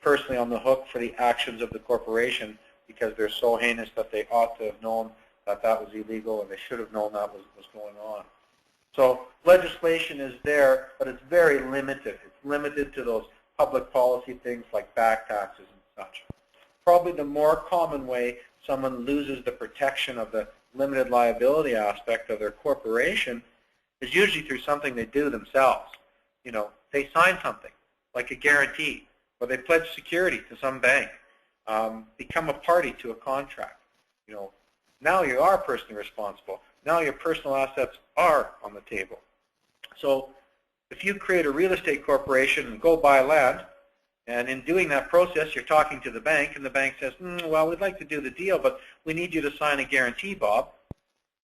personally on the hook for the actions of the corporation because they're so heinous that they ought to have known that that was illegal and they should have known that was going on. So legislation is there, but it's very limited. It's limited to those public policy things like back taxes and such. Probably the more common way someone loses the protection of the limited liability aspect of their corporation is usually through something they do themselves. You know, they sign something like a guarantee, or they pledge security to some bank, become a party to a contract. You know, now you are personally responsible. Now your personal assets are on the table. So if you create a real estate corporation and go buy land, and in doing that process, you're talking to the bank, and the bank says, well, we'd like to do the deal, but we need you to sign a guarantee, Bob.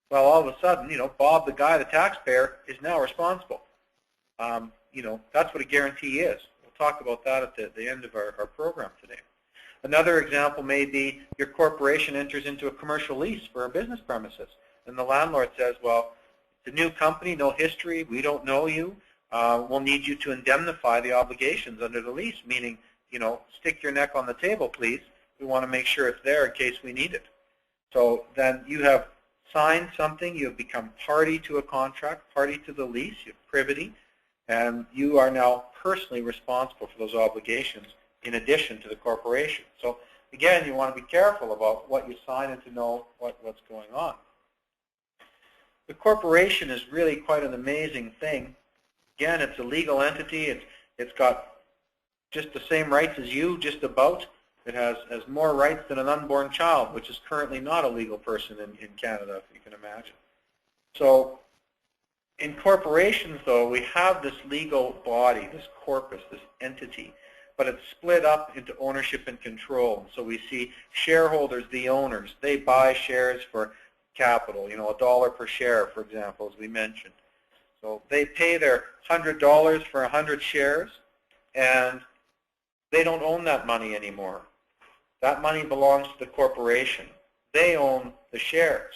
Well, all of a sudden, you know, Bob, the guy, the taxpayer, is now responsible. You know, that's what a guarantee is. We'll talk about that at the end of our program today. Another example may be your corporation enters into a commercial lease for a business premises, and the landlord says, well, it's a new company, no history, we don't know you. We'll need you to indemnify the obligations under the lease, meaning, you know, stick your neck on the table, please. We want to make sure it's there in case we need it. So then you have signed something, you have become party to a contract, party to the lease, you have privity, and you are now personally responsible for those obligations in addition to the corporation. So again, you want to be careful about what you sign and to know what's going on. The corporation is really quite an amazing thing. Again, it's a legal entity. It's got just the same rights as you, just about. It has more rights than an unborn child, which is currently not a legal person in Canada, if you can imagine. So in corporations, though, we have this legal body, this corpus, this entity, but it's split up into ownership and control. So we see shareholders, the owners, they buy shares for capital, you know, $1 per share, for example, as we mentioned. So they pay their $100 for 100 shares, and they don't own that money anymore. That money belongs to the corporation. They own the shares.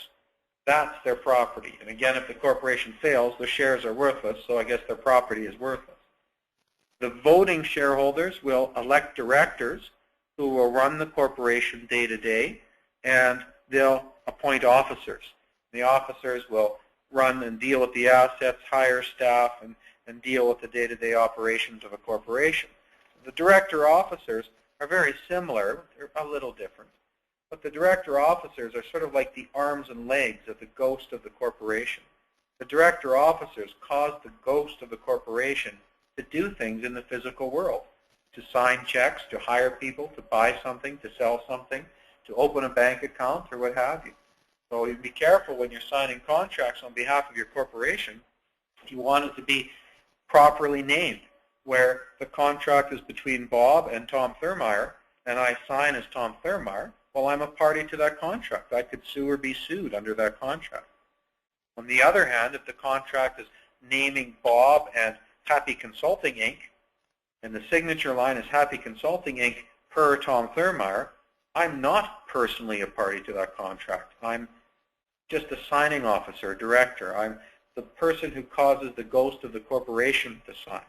That's their property. And again, if the corporation fails, the shares are worthless, so I guess their property is worthless. The voting shareholders will elect directors who will run the corporation day to day, and they'll appoint officers. The officers will run and deal with the assets, hire staff, and deal with the day-to-day operations of a corporation. The director officers are very similar. They're a little different. But the director officers are sort of like the arms and legs of the ghost of the corporation. The director officers cause the ghost of the corporation to do things in the physical world, to sign checks, to hire people, to buy something, to sell something, to open a bank account, or what have you. So you be careful when you're signing contracts on behalf of your corporation. You want it to be properly named, where the contract is between Bob and Tom Thurmeyer, and I sign as Tom Thurmeyer. Well, I'm a party to that contract. I could sue or be sued under that contract. On the other hand, if the contract is naming Bob and Happy Consulting, Inc., and the signature line is Happy Consulting, Inc. per Tom Thurmeyer, I'm not personally a party to that contract. I'm just a signing officer, director. I'm the person who causes the ghost of the corporation to sign.